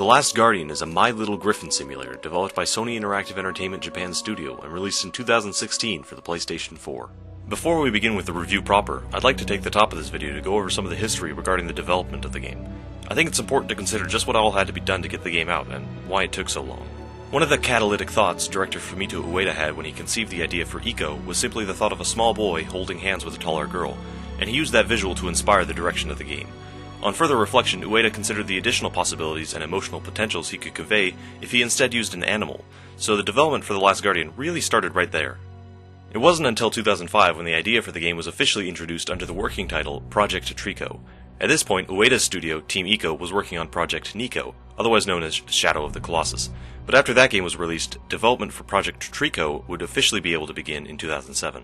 Last Guardian is a My Little Griffin simulator developed by Sony Interactive Entertainment Japan Studio and released in 2016 for the PlayStation 4. Before we begin with the review proper, I'd like to take the top of this video to go over some of the history regarding the development of the game. I think it's important to consider just what all had to be done to get the game out and why it took so long. One of the catalytic thoughts director Fumito Ueda had when he conceived the idea for Ico was simply the thought of a small boy holding hands with a taller girl, and he used that visual to inspire the direction of the game. On further reflection, Ueda considered the additional possibilities and emotional potentials he could convey if he instead used an animal, so the development for The Last Guardian really started right there. It wasn't until 2005 when the idea for the game was officially introduced under the working title Project Trico. At this point, Ueda's studio, Team Ico, was working on Project Nico, otherwise known as Shadow of the Colossus. But after that game was released, development for Project Trico would officially be able to begin in 2007.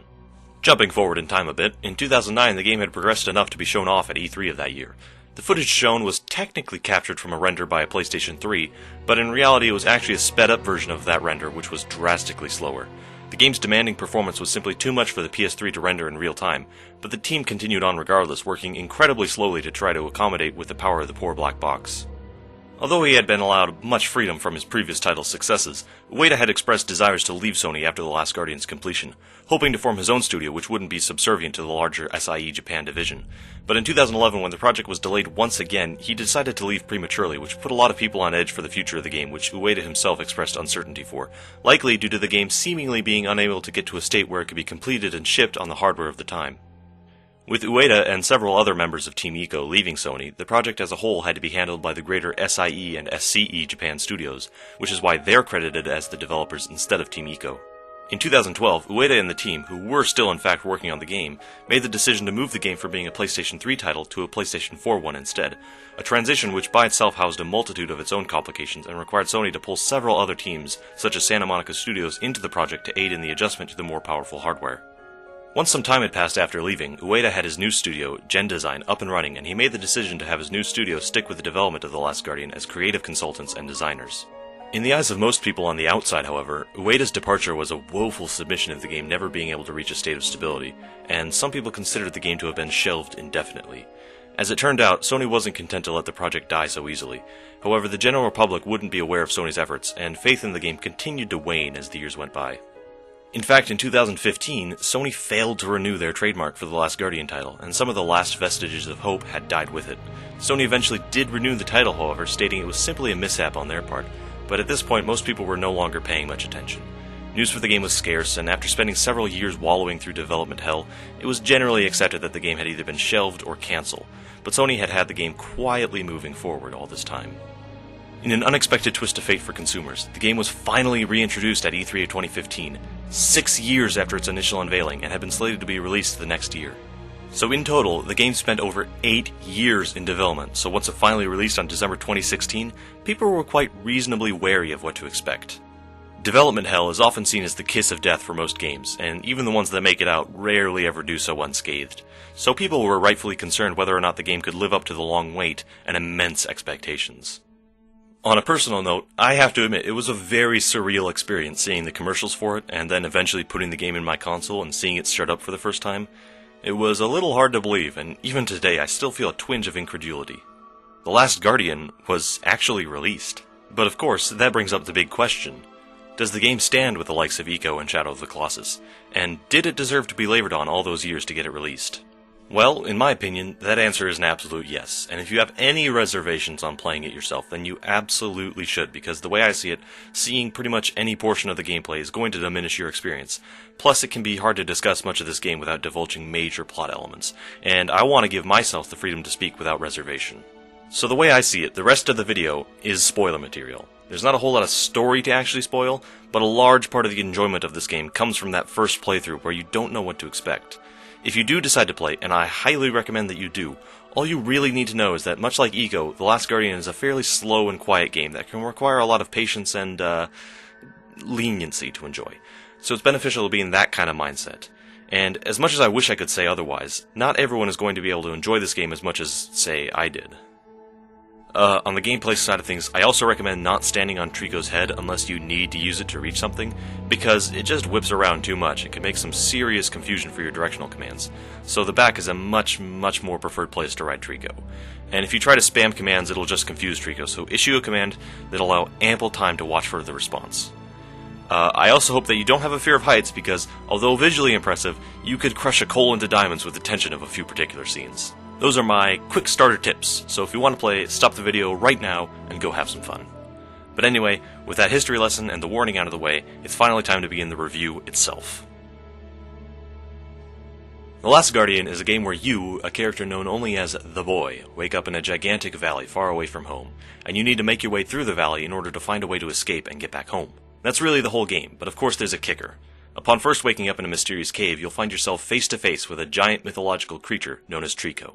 Jumping forward in time a bit, in 2009 the game had progressed enough to be shown off at E3 of that year. The footage shown was technically captured from a render by a PlayStation 3, but in reality it was actually a sped-up version of that render, which was drastically slower. The game's demanding performance was simply too much for the PS3 to render in real time, but the team continued on regardless, working incredibly slowly to try to accommodate with the power of the poor black box. Although he had been allowed much freedom from his previous title's successes, Ueda had expressed desires to leave Sony after The Last Guardian's completion, hoping to form his own studio which wouldn't be subservient to the larger SIE Japan division. But in 2011, when the project was delayed once again, he decided to leave prematurely, which put a lot of people on edge for the future of the game, which Ueda himself expressed uncertainty for, likely due to the game seemingly being unable to get to a state where it could be completed and shipped on the hardware of the time. With Ueda and several other members of Team Ico leaving Sony, the project as a whole had to be handled by the greater SIE and SCE Japan studios, which is why they're credited as the developers instead of Team Ico. In 2012, Ueda and the team, who were still in fact working on the game, made the decision to move the game from being a PlayStation 3 title to a PlayStation 4 one instead, a transition which by itself housed a multitude of its own complications and required Sony to pull several other teams, such as Santa Monica Studios, into the project to aid in the adjustment to the more powerful hardware. Once some time had passed after leaving, Ueda had his new studio, Gen Design, up and running, and he made the decision to have his new studio stick with the development of The Last Guardian as creative consultants and designers. In the eyes of most people on the outside, however, Ueda's departure was a woeful submission of the game never being able to reach a state of stability, and some people considered the game to have been shelved indefinitely. As it turned out, Sony wasn't content to let the project die so easily. However, the general public wouldn't be aware of Sony's efforts, and faith in the game continued to wane as the years went by. In fact, in 2015, Sony failed to renew their trademark for the Last Guardian title, and some of the last vestiges of hope had died with it. Sony eventually did renew the title, however, stating it was simply a mishap on their part, but at this point most people were no longer paying much attention. News for the game was scarce, and after spending several years wallowing through development hell, it was generally accepted that the game had either been shelved or cancelled, but Sony had had the game quietly moving forward all this time. In an unexpected twist of fate for consumers, the game was finally reintroduced at E3 of 2015, 6 years after its initial unveiling, and had been slated to be released the next year. So in total, the game spent over 8 years in development, so once it finally released on December 2016, people were quite reasonably wary of what to expect. Development hell is often seen as the kiss of death for most games, and even the ones that make it out rarely ever do so unscathed. So people were rightfully concerned whether or not the game could live up to the long wait and immense expectations. On a personal note, I have to admit, it was a very surreal experience seeing the commercials for it, and then eventually putting the game in my console and seeing it start up for the first time. It was a little hard to believe, and even today I still feel a twinge of incredulity. The Last Guardian was actually released. But of course, that brings up the big question. Does the game stand with the likes of Ico and Shadow of the Colossus? And did it deserve to be labored on all those years to get it released? Well, in my opinion, that answer is an absolute yes, and if you have any reservations on playing it yourself, then you absolutely should, because the way I see it, seeing pretty much any portion of the gameplay is going to diminish your experience. Plus, it can be hard to discuss much of this game without divulging major plot elements, and I want to give myself the freedom to speak without reservation. So the way I see it, the rest of the video is spoiler material. There's not a whole lot of story to actually spoil, but a large part of the enjoyment of this game comes from that first playthrough where you don't know what to expect. If you do decide to play, and I highly recommend that you do, all you really need to know is that much like Ico, The Last Guardian is a fairly slow and quiet game that can require a lot of patience and leniency to enjoy. So it's beneficial to be in that kind of mindset. And as much as I wish I could say otherwise, not everyone is going to be able to enjoy this game as much as, say, I did. On the gameplay side of things, I also recommend not standing on Trico's head unless you need to use it to reach something, because it just whips around too much and can make some serious confusion for your directional commands. So the back is a much more preferred place to ride Trico. And if you try to spam commands, it'll just confuse Trico, so issue a command that'll allow ample time to watch for the response. I also hope that you don't have a fear of heights, because although visually impressive, you could crush a coal into diamonds with the tension of a few particular scenes. Those are my quick starter tips, so if you want to play, stop the video right now and go have some fun. But anyway, with that history lesson and the warning out of the way, it's finally time to begin the review itself. The Last Guardian is a game where you, a character known only as the Boy, wake up in a gigantic valley far away from home, and you need to make your way through the valley in order to find a way to escape and get back home. That's really the whole game, but of course there's a kicker. Upon first waking up in a mysterious cave, you'll find yourself face to face with a giant mythological creature known as Trico.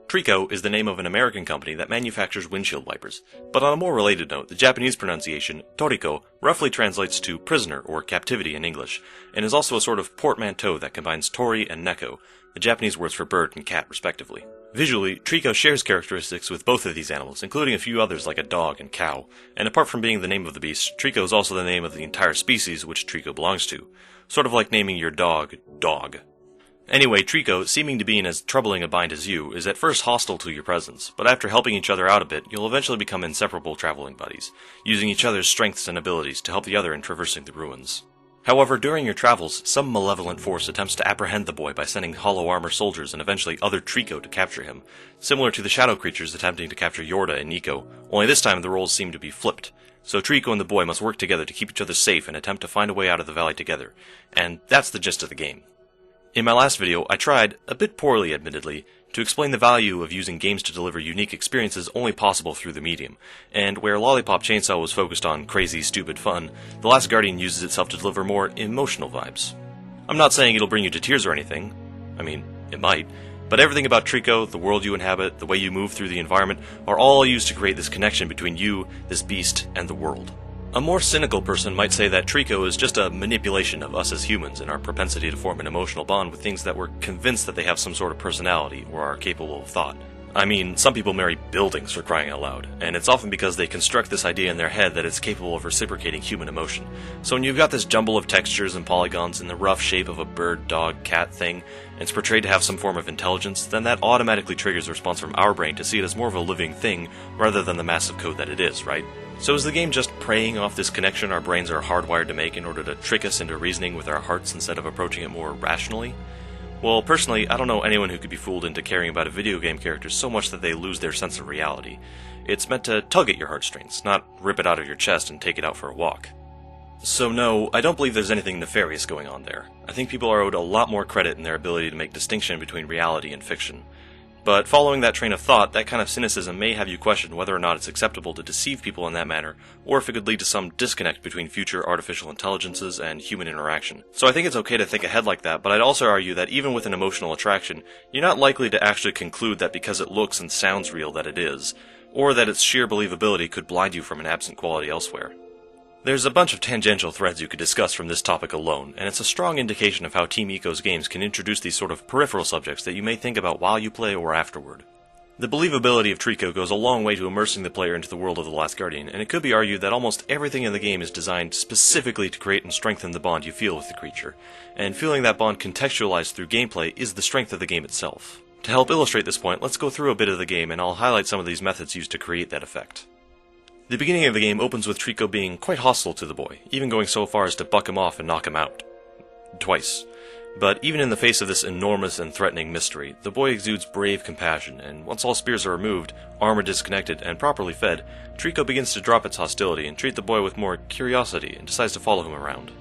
Trico is the name of an American company that manufactures windshield wipers, but on a more related note, the Japanese pronunciation, Toriko, roughly translates to prisoner or captivity in English, and is also a sort of portmanteau that combines tori and neko, the Japanese words for bird and cat respectively. Visually, Trico shares characteristics with both of these animals, including a few others like a dog and cow, and apart from being the name of the beast, Trico is also the name of the entire species which Trico belongs to, sort of like naming your dog, Dog. Anyway, Trico, seeming to be in as troubling a bind as you, is at first hostile to your presence, but after helping each other out a bit, you'll eventually become inseparable traveling buddies, using each other's strengths and abilities to help the other in traversing the ruins. However, during your travels, some malevolent force attempts to apprehend the boy by sending hollow armor soldiers and eventually other Trico to capture him, similar to the shadow creatures attempting to capture Yorda and Nico, only this time the roles seem to be flipped. So Trico and the boy must work together to keep each other safe and attempt to find a way out of the valley together, and that's the gist of the game. In my last video, I tried, a bit poorly admittedly, to explain the value of using games to deliver unique experiences only possible through the medium, and where Lollipop Chainsaw was focused on crazy, stupid fun, The Last Guardian uses itself to deliver more emotional vibes. I'm not saying it'll bring you to tears or anything, I mean, it might, but everything about Trico, the world you inhabit, the way you move through the environment, are all used to create this connection between you, this beast, and the world. A more cynical person might say that Trico is just a manipulation of us as humans and our propensity to form an emotional bond with things that we're convinced that they have some sort of personality or are capable of thought. I mean, some people marry buildings for crying out loud, and it's often because they construct this idea in their head that it's capable of reciprocating human emotion. So when you've got this jumble of textures and polygons in the rough shape of a bird, dog, cat thing, and it's portrayed to have some form of intelligence, then that automatically triggers a response from our brain to see it as more of a living thing rather than the massive code that it is, right? So is the game just preying off this connection our brains are hardwired to make in order to trick us into reasoning with our hearts instead of approaching it more rationally? Well, personally, I don't know anyone who could be fooled into caring about a video game character so much that they lose their sense of reality. It's meant to tug at your heartstrings, not rip it out of your chest and take it out for a walk. So no, I don't believe there's anything nefarious going on there. I think people are owed a lot more credit in their ability to make distinction between reality and fiction. But following that train of thought, that kind of cynicism may have you question whether or not it's acceptable to deceive people in that manner, or if it could lead to some disconnect between future artificial intelligences and human interaction. So I think it's okay to think ahead like that, but I'd also argue that even with an emotional attraction, you're not likely to actually conclude that because it looks and sounds real that it is, or that its sheer believability could blind you from an absent quality elsewhere. There's a bunch of tangential threads you could discuss from this topic alone, and it's a strong indication of how Team Ico's games can introduce these sort of peripheral subjects that you may think about while you play or afterward. The believability of Trico goes a long way to immersing the player into the world of The Last Guardian, and it could be argued that almost everything in the game is designed specifically to create and strengthen the bond you feel with the creature, and feeling that bond contextualized through gameplay is the strength of the game itself. To help illustrate this point, let's go through a bit of the game and I'll highlight some of these methods used to create that effect. The beginning of the game opens with Trico being quite hostile to the boy, even going so far as to buck him off and knock him out. Twice. But even in the face of this enormous and threatening mystery, the boy exudes brave compassion, and once all spears are removed, armor disconnected, and properly fed, Trico begins to drop its hostility and treat the boy with more curiosity and decides to follow him around.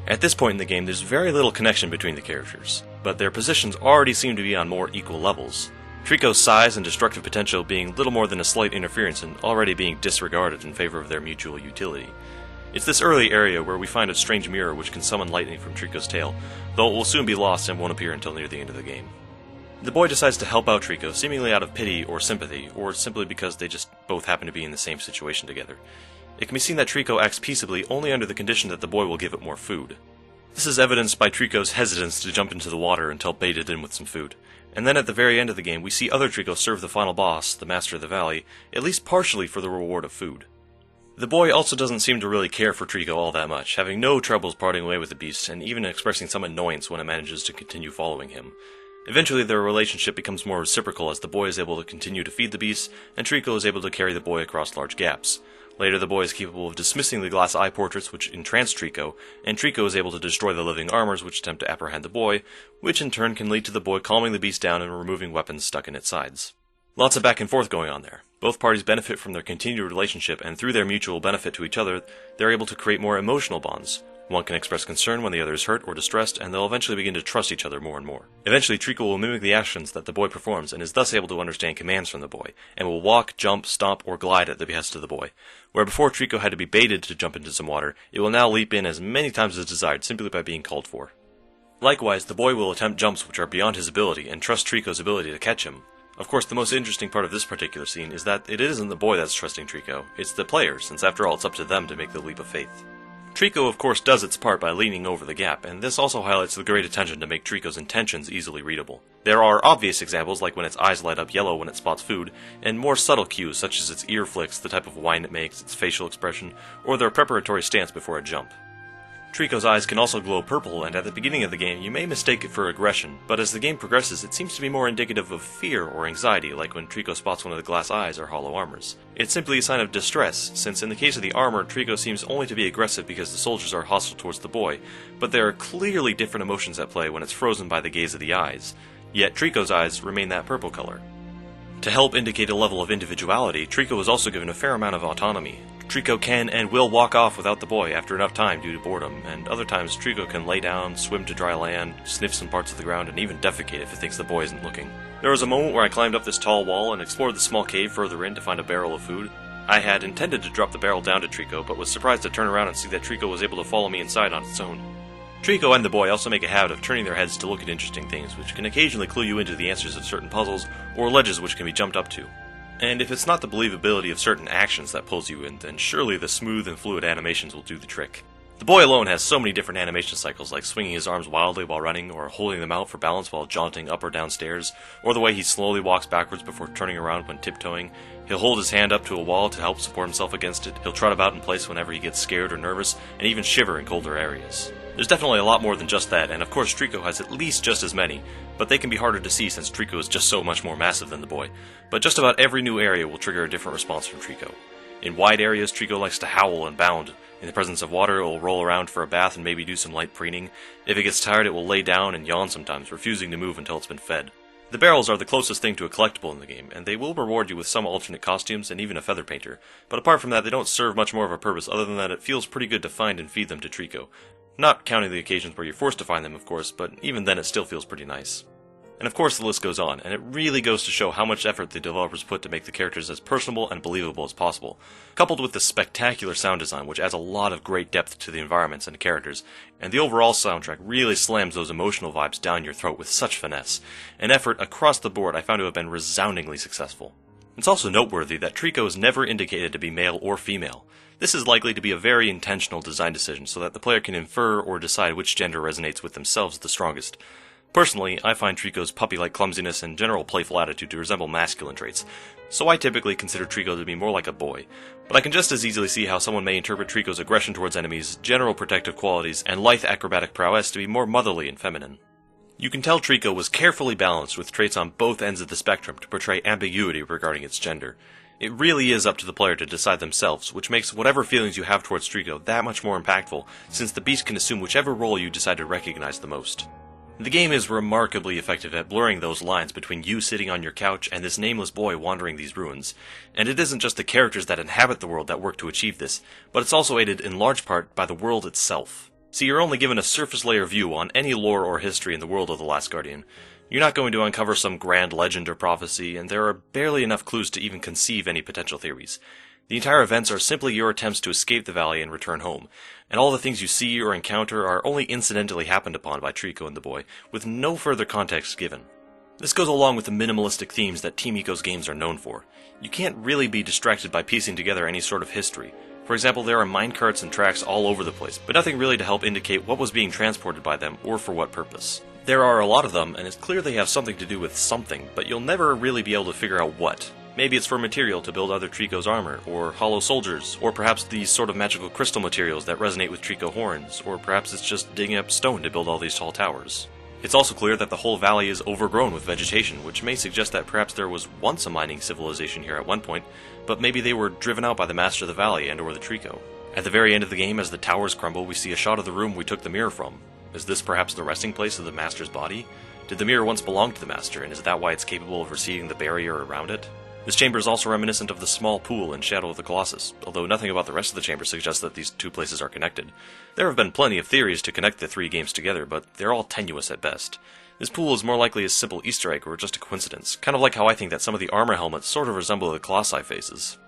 At this point in the game, there's very little connection between the characters, but their positions already seem to be on more equal levels. Trico's size and destructive potential being little more than a slight interference and already being disregarded in favor of their mutual utility. It's this early area where we find a strange mirror which can summon lightning from Trico's tail, though it will soon be lost and won't appear until near the end of the game. The boy decides to help out Trico, seemingly out of pity or sympathy, or simply because they just both happen to be in the same situation together. It can be seen that Trico acts peaceably only under the condition that the boy will give it more food. This is evidenced by Trico's hesitance to jump into the water until baited in with some food. And then at the very end of the game, we see other Trico serve the final boss, the Master of the Valley, at least partially for the reward of food. The boy also doesn't seem to really care for Trico all that much, having no troubles parting way with the beast, and even expressing some annoyance when it manages to continue following him. Eventually their relationship becomes more reciprocal as the boy is able to continue to feed the beast, and Trico is able to carry the boy across large gaps. Later the boy is capable of dismissing the glass eye portraits which entrance Trico, and Trico is able to destroy the living armors which attempt to apprehend the boy, which in turn can lead to the boy calming the beast down and removing weapons stuck in its sides. Lots of back and forth going on there. Both parties benefit from their continued relationship, and through their mutual benefit to each other, they're able to create more emotional bonds. One can express concern when the other is hurt or distressed, and they'll eventually begin to trust each other more and more. Eventually, Trico will mimic the actions that the boy performs, and is thus able to understand commands from the boy, and will walk, jump, stomp, or glide at the behest of the boy. Where before Trico had to be baited to jump into some water, it will now leap in as many times as desired simply by being called for. Likewise, the boy will attempt jumps which are beyond his ability, and trust Trico's ability to catch him. Of course, the most interesting part of this particular scene is that it isn't the boy that's trusting Trico, it's the player, since after all it's up to them to make the leap of faith. Trico of course does its part by leaning over the gap, and this also highlights the great attention to make Trico's intentions easily readable. There are obvious examples like when its eyes light up yellow when it spots food, and more subtle cues such as its ear flicks, the type of whine it makes, its facial expression, or their preparatory stance before a jump. Trico's eyes can also glow purple, and at the beginning of the game you may mistake it for aggression, but as the game progresses it seems to be more indicative of fear or anxiety, like when Trico spots one of the glass eyes or hollow armors. It's simply a sign of distress, since in the case of the armor, Trico seems only to be aggressive because the soldiers are hostile towards the boy, but there are clearly different emotions at play when it's frozen by the gaze of the eyes, yet Trico's eyes remain that purple color. To help indicate a level of individuality, Trico is also given a fair amount of autonomy. Trico can and will walk off without the boy after enough time due to boredom, and other times Trico can lay down, swim to dry land, sniff some parts of the ground, and even defecate if it thinks the boy isn't looking. There was a moment where I climbed up this tall wall and explored the small cave further in to find a barrel of food. I had intended to drop the barrel down to Trico, but was surprised to turn around and see that Trico was able to follow me inside on its own. Trico and the boy also make a habit of turning their heads to look at interesting things, which can occasionally clue you into the answers of certain puzzles, or ledges which can be jumped up to. And if it's not the believability of certain actions that pulls you in, then surely the smooth and fluid animations will do the trick. The boy alone has so many different animation cycles, like swinging his arms wildly while running, or holding them out for balance while jaunting up or down stairs, or the way he slowly walks backwards before turning around when tiptoeing. He'll hold his hand up to a wall to help support himself against it, he'll trot about in place whenever he gets scared or nervous, and even shiver in colder areas. There's definitely a lot more than just that, and of course Trico has at least just as many, but they can be harder to see since Trico is just so much more massive than the boy. But just about every new area will trigger a different response from Trico. In wide areas, Trico likes to howl and bound. In the presence of water, it will roll around for a bath and maybe do some light preening. If it gets tired, it will lay down and yawn sometimes, refusing to move until it's been fed. The barrels are the closest thing to a collectible in the game, and they will reward you with some alternate costumes and even a feather painter, but apart from that they don't serve much more of a purpose other than that it feels pretty good to find and feed them to Trico. Not counting the occasions where you're forced to find them, of course, but even then it still feels pretty nice. And of course the list goes on, and it really goes to show how much effort the developers put to make the characters as personable and believable as possible, coupled with the spectacular sound design which adds a lot of great depth to the environments and characters, and the overall soundtrack really slams those emotional vibes down your throat with such finesse, an effort across the board I found to have been resoundingly successful. It's also noteworthy that Trico is never indicated to be male or female. This is likely to be a very intentional design decision so that the player can infer or decide which gender resonates with themselves the strongest. Personally, I find Trico's puppy-like clumsiness and general playful attitude to resemble masculine traits, so I typically consider Trico to be more like a boy, but I can just as easily see how someone may interpret Trico's aggression towards enemies, general protective qualities, and lithe acrobatic prowess to be more motherly and feminine. You can tell Trico was carefully balanced with traits on both ends of the spectrum to portray ambiguity regarding its gender. It really is up to the player to decide themselves, which makes whatever feelings you have towards Trico that much more impactful, since the beast can assume whichever role you decide to recognize the most. The game is remarkably effective at blurring those lines between you sitting on your couch and this nameless boy wandering these ruins, and it isn't just the characters that inhabit the world that work to achieve this, but it's also aided in large part by the world itself. See, you're only given a surface layer view on any lore or history in the world of The Last Guardian. You're not going to uncover some grand legend or prophecy, and there are barely enough clues to even conceive any potential theories. The entire events are simply your attempts to escape the valley and return home, and all the things you see or encounter are only incidentally happened upon by Trico and the boy, with no further context given. This goes along with the minimalistic themes that Team Ico's games are known for. You can't really be distracted by piecing together any sort of history. For example, there are minecarts and tracks all over the place, but nothing really to help indicate what was being transported by them or for what purpose. There are a lot of them, and it's clear they have something to do with something, but you'll never really be able to figure out what. Maybe it's for material to build other Trico's armor, or hollow soldiers, or perhaps these sort of magical crystal materials that resonate with Trico horns, or perhaps it's just digging up stone to build all these tall towers. It's also clear that the whole valley is overgrown with vegetation, which may suggest that perhaps there was once a mining civilization here at one point, but maybe they were driven out by the Master of the Valley and or the Trico. At the very end of the game, as the towers crumble, we see a shot of the room we took the mirror from. Is this perhaps the resting place of the Master's body? Did the mirror once belong to the Master, and is that why it's capable of receding the barrier around it? This chamber is also reminiscent of the small pool in Shadow of the Colossus, although nothing about the rest of the chamber suggests that these two places are connected. There have been plenty of theories to connect the three games together, but they're all tenuous at best. This pool is more likely a simple Easter egg or just a coincidence, kind of like how I think that some of the armor helmets sort of resemble the Colossi faces.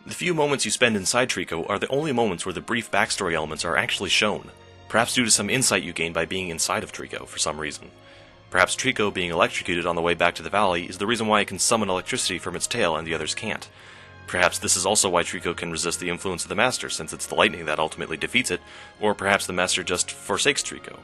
The few moments you spend inside Trico are the only moments where the brief backstory elements are actually shown, perhaps due to some insight you gain by being inside of Trico for some reason. Perhaps Trico being electrocuted on the way back to the valley is the reason why it can summon electricity from its tail and the others can't. Perhaps this is also why Trico can resist the influence of the Master, since it's the lightning that ultimately defeats it, or perhaps the Master just forsakes Trico.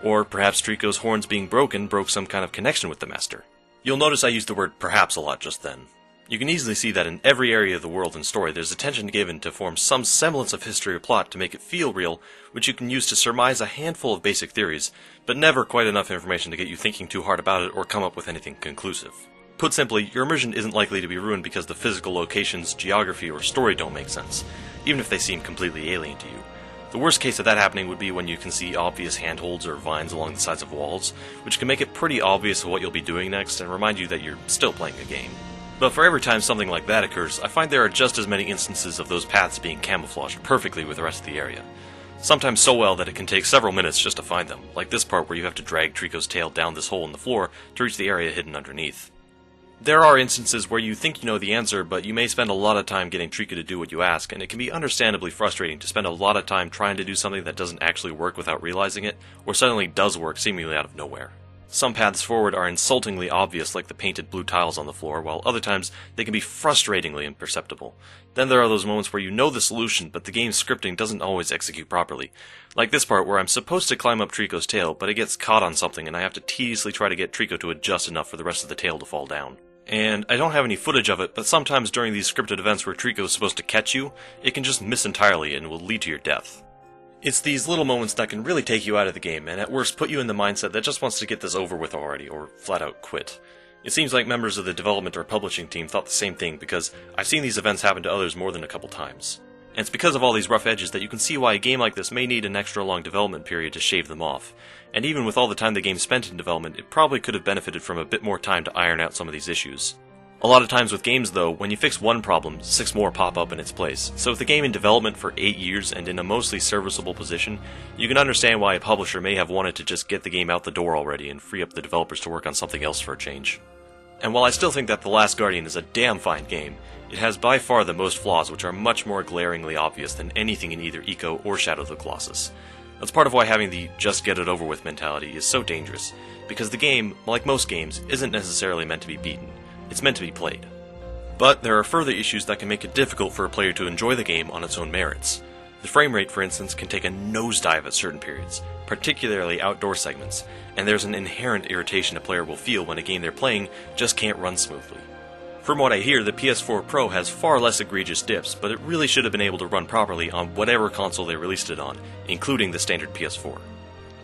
Or perhaps Trico's horns being broken broke some kind of connection with the Master. You'll notice I used the word perhaps a lot just then. You can easily see that in every area of the world and story there's attention given to form some semblance of history or plot to make it feel real, which you can use to surmise a handful of basic theories, but never quite enough information to get you thinking too hard about it or come up with anything conclusive. Put simply, your immersion isn't likely to be ruined because the physical locations, geography, or story don't make sense, even if they seem completely alien to you. The worst case of that happening would be when you can see obvious handholds or vines along the sides of walls, which can make it pretty obvious what you'll be doing next and remind you that you're still playing a game. But for every time something like that occurs, I find there are just as many instances of those paths being camouflaged perfectly with the rest of the area. Sometimes so well that it can take several minutes just to find them, like this part where you have to drag Trico's tail down this hole in the floor to reach the area hidden underneath. There are instances where you think you know the answer, but you may spend a lot of time getting Trico to do what you ask, and it can be understandably frustrating to spend a lot of time trying to do something that doesn't actually work without realizing it, or suddenly does work seemingly out of nowhere. Some paths forward are insultingly obvious, like the painted blue tiles on the floor, while other times they can be frustratingly imperceptible. Then there are those moments where you know the solution, but the game's scripting doesn't always execute properly. Like this part where I'm supposed to climb up Trico's tail, but it gets caught on something and I have to tediously try to get Trico to adjust enough for the rest of the tail to fall down. And I don't have any footage of it, but sometimes during these scripted events where Trico is supposed to catch you, it can just miss entirely and will lead to your death. It's these little moments that can really take you out of the game, and at worst put you in the mindset that just wants to get this over with already, or flat out quit. It seems like members of the development or publishing team thought the same thing, because I've seen these events happen to others more than a couple times. And it's because of all these rough edges that you can see why a game like this may need an extra long development period to shave them off. And even with all the time the game spent in development, it probably could have benefited from a bit more time to iron out some of these issues. A lot of times with games, though, when you fix one problem, 6 more pop up in its place. So with the game in development for 8 years and in a mostly serviceable position, you can understand why a publisher may have wanted to just get the game out the door already and free up the developers to work on something else for a change. And while I still think that The Last Guardian is a damn fine game, it has by far the most flaws, which are much more glaringly obvious than anything in either Eco or Shadow of the Colossus. That's part of why having the just get it over with mentality is so dangerous, because the game, like most games, isn't necessarily meant to be beaten. It's meant to be played. But there are further issues that can make it difficult for a player to enjoy the game on its own merits. The frame rate, for instance, can take a nosedive at certain periods, particularly outdoor segments, and there's an inherent irritation a player will feel when a game they're playing just can't run smoothly. From what I hear, the PS4 Pro has far less egregious dips, but it really should have been able to run properly on whatever console they released it on, including the standard PS4.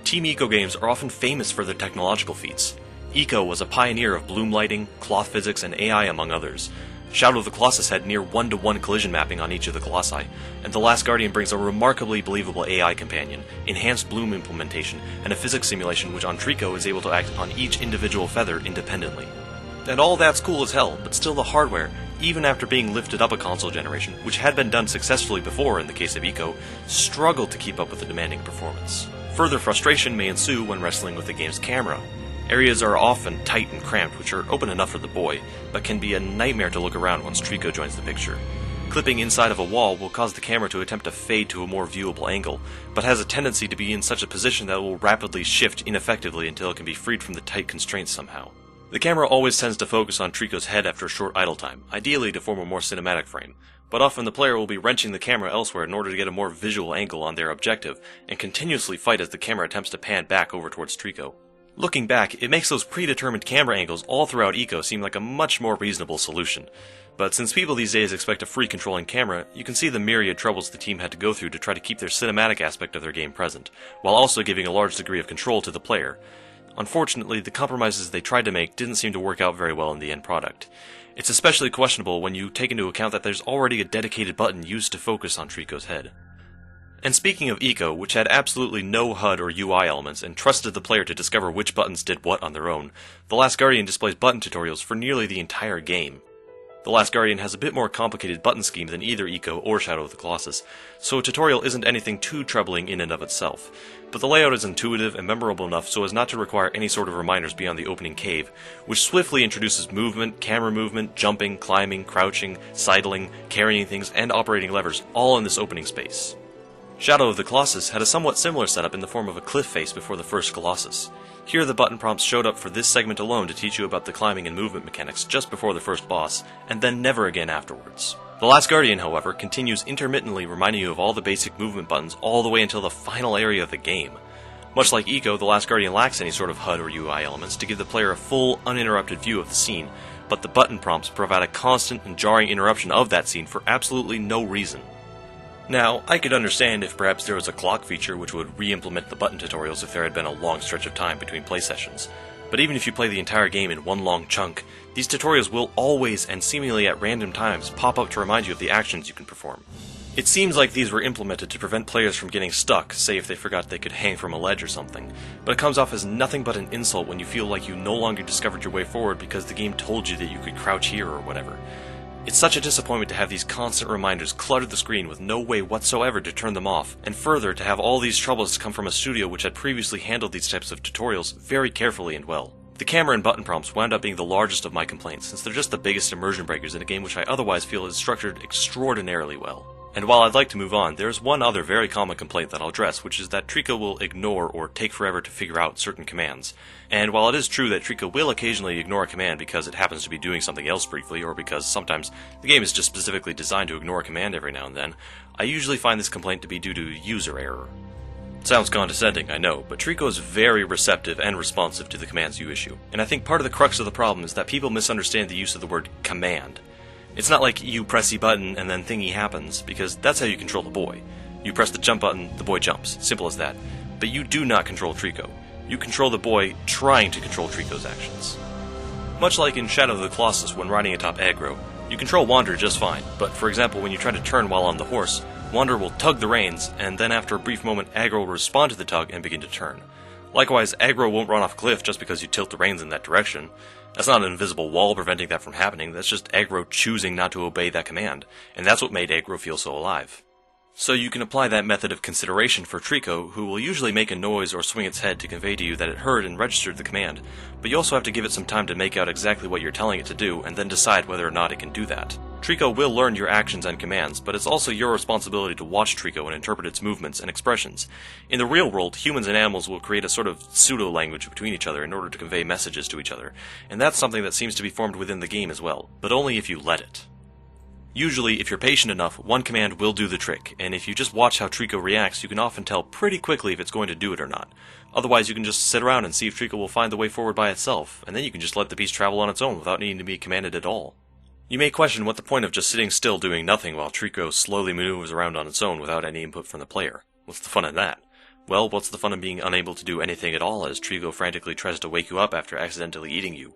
Team Eco games are often famous for their technological feats. Eco was a pioneer of bloom lighting, cloth physics, and AI among others. Shadow of the Colossus had near one-to-one collision mapping on each of the Colossi, and The Last Guardian brings a remarkably believable AI companion, enhanced bloom implementation, and a physics simulation which on Trico is able to act on each individual feather independently. And all that's cool as hell, but still the hardware, even after being lifted up a console generation, which had been done successfully before in the case of Eco, struggled to keep up with the demanding performance. Further frustration may ensue when wrestling with the game's camera. Areas are often tight and cramped, which are open enough for the boy, but can be a nightmare to look around once Trico joins the picture. Clipping inside of a wall will cause the camera to attempt to fade to a more viewable angle, but has a tendency to be in such a position that it will rapidly shift ineffectively until it can be freed from the tight constraints somehow. The camera always tends to focus on Trico's head after a short idle time, ideally to form a more cinematic frame, but often the player will be wrenching the camera elsewhere in order to get a more visual angle on their objective, and continuously fight as the camera attempts to pan back over towards Trico. Looking back, it makes those predetermined camera angles all throughout Eco seem like a much more reasonable solution. But since people these days expect a free controlling camera, you can see the myriad troubles the team had to go through to try to keep their cinematic aspect of their game present, while also giving a large degree of control to the player. Unfortunately, the compromises they tried to make didn't seem to work out very well in the end product. It's especially questionable when you take into account that there's already a dedicated button used to focus on Trico's head. And speaking of Eco, which had absolutely no HUD or UI elements and trusted the player to discover which buttons did what on their own, The Last Guardian displays button tutorials for nearly the entire game. The Last Guardian has a bit more complicated button scheme than either Eco or Shadow of the Colossus, so a tutorial isn't anything too troubling in and of itself, but the layout is intuitive and memorable enough so as not to require any sort of reminders beyond the opening cave, which swiftly introduces movement, camera movement, jumping, climbing, crouching, sidling, carrying things, and operating levers all in this opening space. Shadow of the Colossus had a somewhat similar setup in the form of a cliff face before the first Colossus. Here the button prompts showed up for this segment alone to teach you about the climbing and movement mechanics just before the first boss, and then never again afterwards. The Last Guardian, however, continues intermittently reminding you of all the basic movement buttons all the way until the final area of the game. Much like Eco, The Last Guardian lacks any sort of HUD or UI elements to give the player a full, uninterrupted view of the scene, but the button prompts provide a constant and jarring interruption of that scene for absolutely no reason. Now, I could understand if perhaps there was a clock feature which would re-implement the button tutorials if there had been a long stretch of time between play sessions. But even if you play the entire game in one long chunk, these tutorials will always and seemingly at random times pop up to remind you of the actions you can perform. It seems like these were implemented to prevent players from getting stuck, say if they forgot they could hang from a ledge or something, but it comes off as nothing but an insult when you feel like you no longer discovered your way forward because the game told you that you could crouch here or whatever. It's such a disappointment to have these constant reminders clutter the screen with no way whatsoever to turn them off, and further to have all these troubles come from a studio which had previously handled these types of tutorials very carefully and well. The camera and button prompts wound up being the largest of my complaints, since they're just the biggest immersion breakers in a game which I otherwise feel is structured extraordinarily well. And while I'd like to move on, there's one other very common complaint that I'll address, which is that Trico will ignore or take forever to figure out certain commands. And while it is true that Trico will occasionally ignore a command because it happens to be doing something else briefly, or because sometimes the game is just specifically designed to ignore a command every now and then, I usually find this complaint to be due to user error. Sounds condescending, I know, but Trico is very receptive and responsive to the commands you issue, and I think part of the crux of the problem is that people misunderstand the use of the word command. It's not like you press the button and then thingy happens, because that's how you control the boy. You press the jump button, the boy jumps. Simple as that. But you do not control Trico. You control the boy trying to control Trico's actions. Much like in Shadow of the Colossus when riding atop aggro, you control Wander just fine, but for example when you try to turn while on the horse, Wander will tug the reins, and then after a brief moment aggro will respond to the tug and begin to turn. Likewise, aggro won't run off a cliff just because you tilt the reins in that direction. That's not an invisible wall preventing that from happening, that's just aggro choosing not to obey that command, and that's what made aggro feel so alive. So you can apply that method of consideration for Trico, who will usually make a noise or swing its head to convey to you that it heard and registered the command, but you also have to give it some time to make out exactly what you're telling it to do, and then decide whether or not it can do that. Trico will learn your actions and commands, but it's also your responsibility to watch Trico and interpret its movements and expressions. In the real world, humans and animals will create a sort of pseudo-language between each other in order to convey messages to each other, and that's something that seems to be formed within the game as well, but only if you let it. Usually, if you're patient enough, one command will do the trick, and if you just watch how Trico reacts, you can often tell pretty quickly if it's going to do it or not. Otherwise, you can just sit around and see if Trico will find the way forward by itself, and then you can just let the beast travel on its own without needing to be commanded at all. You may question what the point of just sitting still doing nothing while Trico slowly maneuvers around on its own without any input from the player. What's the fun in that? Well, what's the fun in being unable to do anything at all as Trico frantically tries to wake you up after accidentally eating you?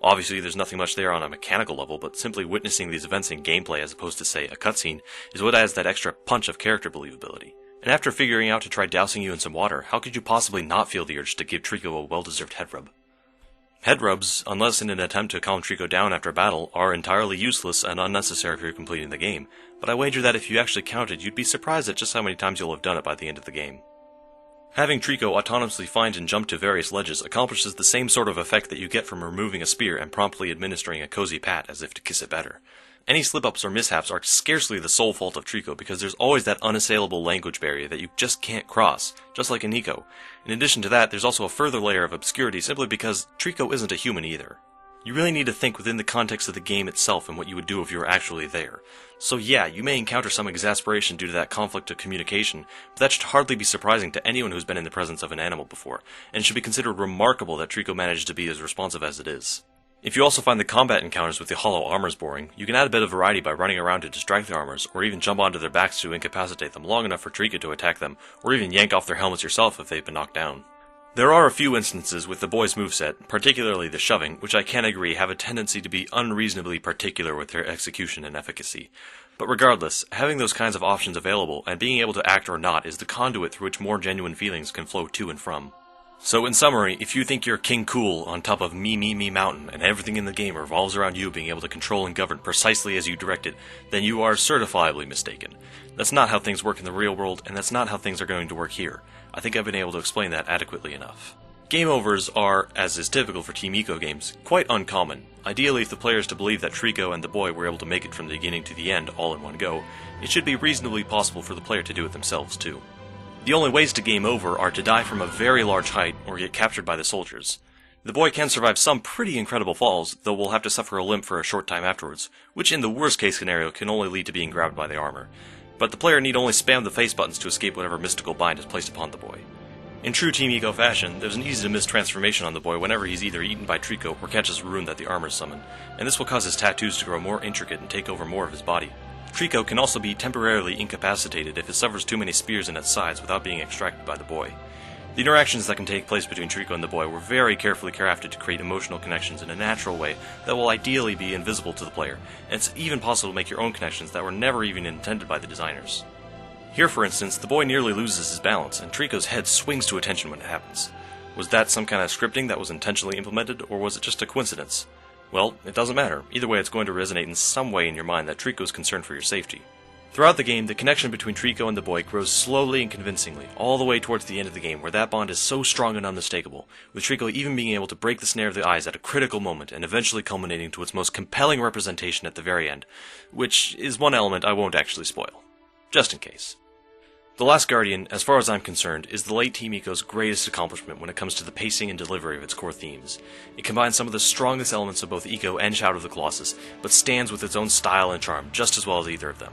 Obviously, there's nothing much there on a mechanical level, but simply witnessing these events in gameplay as opposed to, say, a cutscene is what adds that extra punch of character believability. And after figuring out to try dousing you in some water, how could you possibly not feel the urge to give Trico a well-deserved head rub? Head rubs, unless in an attempt to calm Trico down after battle, are entirely useless and unnecessary if you're completing the game, but I wager that if you actually counted, you'd be surprised at just how many times you'll have done it by the end of the game. Having Trico autonomously find and jump to various ledges accomplishes the same sort of effect that you get from removing a spear and promptly administering a cozy pat as if to kiss it better. Any slip-ups or mishaps are scarcely the sole fault of Trico because there's always that unassailable language barrier that you just can't cross, just like in Eco. In addition to that, there's also a further layer of obscurity simply because Trico isn't a human either. You really need to think within the context of the game itself and what you would do if you were actually there. So yeah, you may encounter some exasperation due to that conflict of communication, but that should hardly be surprising to anyone who's been in the presence of an animal before, and it should be considered remarkable that Trico managed to be as responsive as it is. If you also find the combat encounters with the hollow armors boring, you can add a bit of variety by running around to distract the armors, or even jump onto their backs to incapacitate them long enough for Trico to attack them, or even yank off their helmets yourself if they've been knocked down. There are a few instances with the boy's moveset, particularly the shoving, which I can agree have a tendency to be unreasonably particular with their execution and efficacy. But regardless, having those kinds of options available and being able to act or not is the conduit through which more genuine feelings can flow to and from. So in summary, if you think you're King Cool on top of Me Mountain and everything in the game revolves around you being able to control and govern precisely as you directed, then you are certifiably mistaken. That's not how things work in the real world, and that's not how things are going to work here. I think I've been able to explain that adequately enough. Game overs are, as is typical for Team Ico games, quite uncommon. Ideally, if the player is to believe that Trico and the boy were able to make it from the beginning to the end all in one go, it should be reasonably possible for the player to do it themselves too. The only ways to game over are to die from a very large height or get captured by the soldiers. The boy can survive some pretty incredible falls, though will have to suffer a limp for a short time afterwards, which in the worst case scenario can only lead to being grabbed by the armor. But the player need only spam the face buttons to escape whatever mystical bind is placed upon the boy. In true Team Ico fashion, there's an easy to miss transformation on the boy whenever he's either eaten by Trico or catches a rune that the armors summon, and this will cause his tattoos to grow more intricate and take over more of his body. Trico can also be temporarily incapacitated if it suffers too many spears in its sides without being extracted by the boy. The interactions that can take place between Trico and the boy were very carefully crafted to create emotional connections in a natural way that will ideally be invisible to the player, and it's even possible to make your own connections that were never even intended by the designers. Here, for instance, the boy nearly loses his balance, and Trico's head swings to attention when it happens. Was that some kind of scripting that was intentionally implemented, or was it just a coincidence? Well, it doesn't matter. Either way, it's going to resonate in some way in your mind that Trico is concerned for your safety. Throughout the game, the connection between Trico and the boy grows slowly and convincingly, all the way towards the end of the game, where that bond is so strong and unmistakable, with Trico even being able to break the snare of the eyes at a critical moment, and eventually culminating to its most compelling representation at the very end, which is one element I won't actually spoil. Just in case. The Last Guardian, as far as I'm concerned, is the late Team Ico's greatest accomplishment when it comes to the pacing and delivery of its core themes. It combines some of the strongest elements of both Ico and Shadow of the Colossus, but stands with its own style and charm just as well as either of them.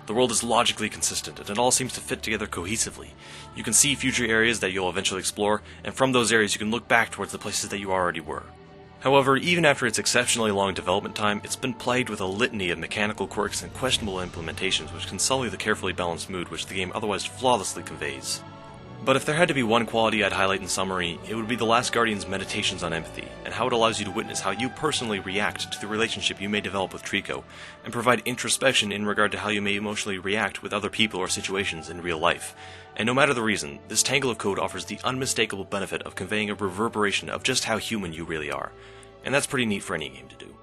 The world is logically consistent, and it all seems to fit together cohesively. You can see future areas that you'll eventually explore, and from those areas you can look back towards the places that you already were. However, even after its exceptionally long development time, it's been plagued with a litany of mechanical quirks and questionable implementations which can sully the carefully balanced mood which the game otherwise flawlessly conveys. But if there had to be one quality I'd highlight in summary, it would be The Last Guardian's meditations on empathy, and how it allows you to witness how you personally react to the relationship you may develop with Trico, and provide introspection in regard to how you may emotionally react with other people or situations in real life. And no matter the reason, this tangle of code offers the unmistakable benefit of conveying a reverberation of just how human you really are. And that's pretty neat for any game to do.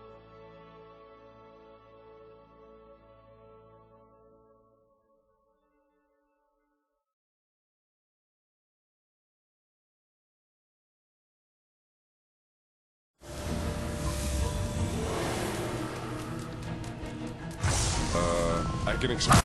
I can